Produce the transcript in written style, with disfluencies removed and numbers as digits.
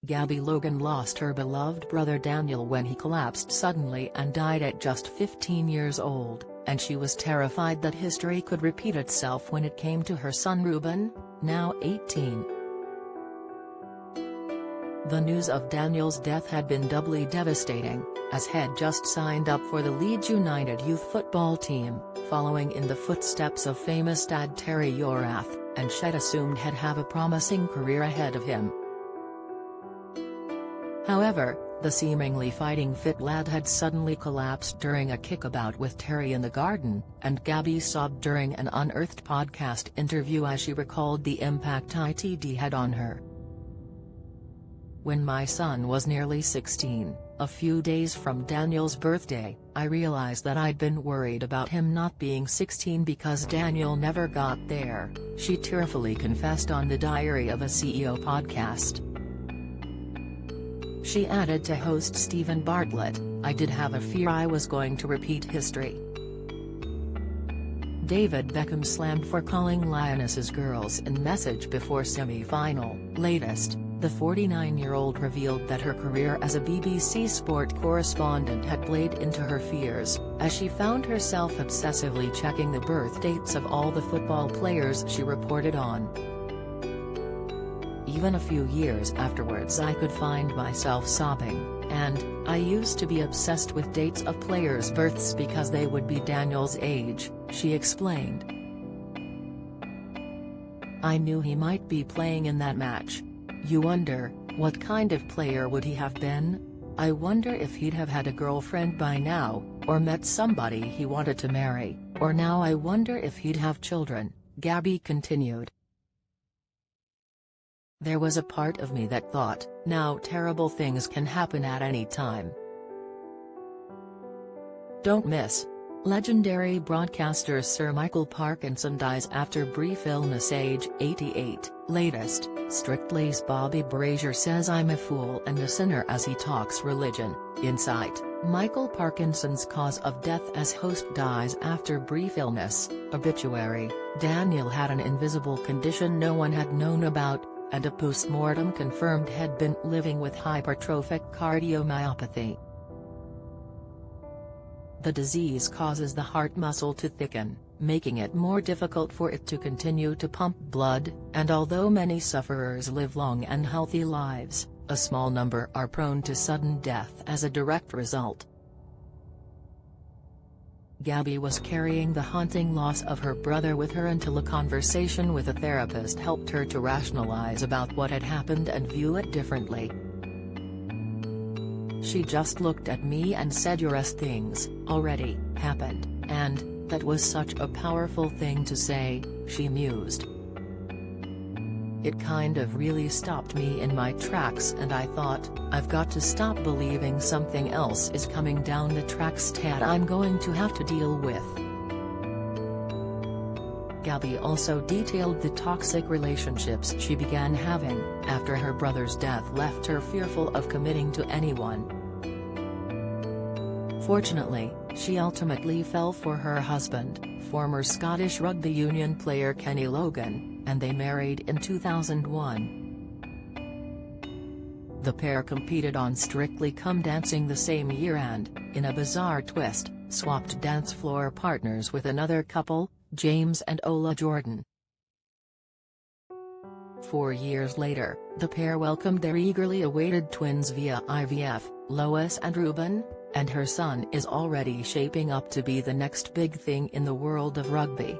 Gabby Logan lost her beloved brother Daniel when he collapsed suddenly and died at just 15 years old, and she was terrified that history could repeat itself when it came to her son Ruben, now 18. The news of Daniel's death had been doubly devastating, as he had just signed up for the Leeds United youth football team, following in the footsteps of famous dad Terry Yorath, and she'd assumed he'd have a promising career ahead of him. However, the seemingly fighting fit lad had suddenly collapsed during a kickabout with Terry in the garden, and Gabby sobbed during an unearthed podcast interview as she recalled the impact ITD had on her. "When my son was nearly 16, a few days from Daniel's birthday, I realized that I'd been worried about him not being 16 because Daniel never got there," she tearfully confessed on the Diary of a CEO podcast. She added to host Stephen Bartlett, "I did have a fear I was going to repeat history." David Beckham slammed for calling Lionesses girls in message before semi-final. Latest, the 49-year-old revealed that her career as a BBC sport correspondent had played into her fears, as she found herself obsessively checking the birth dates of all the football players she reported on. "Even a few years afterwards I could find myself sobbing, and I used to be obsessed with dates of players' births because they would be Daniel's age," she explained. "I knew he might be playing in that match. You wonder, what kind of player would he have been? I wonder if he'd have had a girlfriend by now, or met somebody he wanted to marry, or now I wonder if he'd have children," Gabby continued. "There was a part of me that thought, now terrible things can happen at any time." Don't miss. Legendary broadcaster Sir Michael Parkinson dies after brief illness, age 88. Latest, Strictly's Bobby Brazier says I'm a fool and a sinner as he talks religion. Insight, Michael Parkinson's cause of death as host dies after brief illness. Obituary, Daniel had an invisible condition no one had known about, and a post-mortem confirmed he'd been living with hypertrophic cardiomyopathy. The disease causes the heart muscle to thicken, making it more difficult for it to continue to pump blood, and although many sufferers live long and healthy lives, a small number are prone to sudden death as a direct result. Gabby was carrying the haunting loss of her brother with her until a conversation with a therapist helped her to rationalize about what had happened and view it differently. "She just looked at me and said your things already happened, and that was such a powerful thing to say," she mused. "It kind of really stopped me in my tracks and I thought, I've got to stop believing something else is coming down the tracks that I'm going to have to deal with." Gabby also detailed the toxic relationships she began having after her brother's death left her fearful of committing to anyone. Fortunately, she ultimately fell for her husband, former Scottish rugby union player Kenny Logan, and they married in 2001. The pair competed on Strictly Come Dancing the same year and, in a bizarre twist, swapped dance floor partners with another couple, James and Ola Jordan. 4 years later, the pair welcomed their eagerly awaited twins via IVF, Lois and Ruben, and her son is already shaping up to be the next big thing in the world of rugby.